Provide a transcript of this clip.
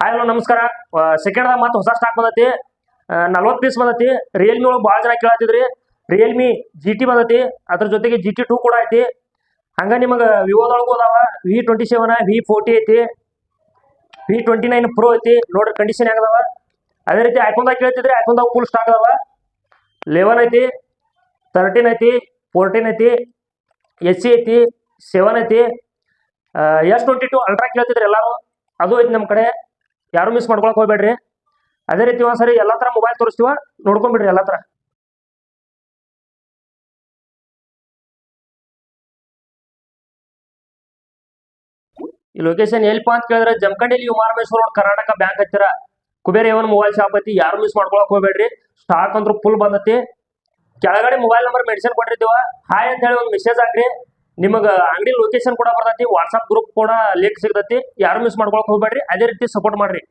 Hi hello ನಮಸ್ಕಾರ. ಸೆಕೆಂಡ್ದಾಗ ಮತ್ತೆ ಹೊಸ ಸ್ಟಾಕ್ ಬಂದೈತಿ. 40 ಪೀಸ್ ಬಂದೈತಿ. ರಿಯಲ್ಮಿ ಒಳಗೆ ಭಾಳ ಜನ ಕೇಳತ್ತಿದ್ರಿ. ರಿಯಲ್ಮಿ GT ಬಂದೈತಿ, ಅದ್ರ ಜೊತೆಗೆ GT2 ಕೂಡ ಐತಿ. ಹಂಗ ನಿಮಗೆ ವಿವೋದೊಳಗೂ ಅದಾವ. V27 V40 ಐತಿ, V29 Pro ಐತಿ. ನೋಡ್ರಿ ಕಂಡೀಷನ್ ಹೆಂಗದಾವ. ಅದೇ ರೀತಿ ಐಫೋನ್ದಾಗ ಕೇಳ್ತಿದ್ರಿ, ಐಫೋನ್ದಾಗ ಫುಲ್ ಸ್ಟಾಕ್ ಅದಾವ. 11 ಐತಿ, 13 ಐತಿ, 14 ಐತಿ, SE ಐತಿ, 7 ಐತಿ, S22 ಅಲ್ಟ್ರಾ ಕೇಳ್ತಿದ್ರಿ ಎಲ್ಲಾರು, ಅದು ಐತಿ ನಮ್ಮ ಕಡೆ. ಯಾರು ಮಿಸ್ ಮಾಡ್ಕೊಳಕ್ ಹೋಗ್ಬೇಡ್ರಿ. ಅದೇ ರೀತಿ ಒಂದ್ಸರಿ ಎಲ್ಲಾ ತರ ಮೊಬೈಲ್ ತೋರಿಸ್ತೀವ, ನೋಡ್ಕೊಂಡ್ಬಿಡ್ರಿ ಎಲ್ಲಾ ತರ. ಈ ಲೊಕೇಶನ್ ಎಲ್ಲಿಪಾ ಅಂತ ಕೇಳಿದ್ರೆ ಜಮಖಂಡಿಲಿ ಉಮಾರಮೇಶ್ವರ ರೋಡ್ ಕರ್ನಾಟಕ ಬ್ಯಾಂಕ್ ಹತ್ತಿರ ಕುಬೇರ್ A1 ಮೊಬೈಲ್ ಶಾಪ್ ಐತಿ. ಯಾರು ಮಿಸ್ ಮಾಡ್ಕೊಳಕ್ ಹೋಗ್ಬೇಡ್ರಿ. ಸ್ಟಾಕ್ ಅಂತೂ ಫುಲ್ ಬಂದೈತಿ. ಕೆಳಗಡೆ ಮೊಬೈಲ್ ನಂಬರ್ ಮೆನ್ಷನ್ ಮಾಡಿರ್ತೀವ. ಹಾಯ್ ಅಂತ ಹೇಳಿ ಒಂದು ಮೆಸೇಜ್ ಹಾಕ್ರಿ. ನಿಮಗ ಅಂಗಡಿ ಲೊಕೇಶನ್ ಕೂಡ ಬರ್ತೈತಿ. ವಾಟ್ಸ್ಆಪ್ ಗ್ರೂಪ್ ಕೂಡ ಲಿಂಕ್ ಸಿಗ್ತೈತಿ. ಯಾರು ಮಿಸ್ ಮಾಡ್ಕೊಳಕ್ ಹೋಗ್ಬೇಡ್ರಿ. ಅದೇ ರೀತಿ ಸಪೋರ್ಟ್ ಮಾಡ್ರಿ.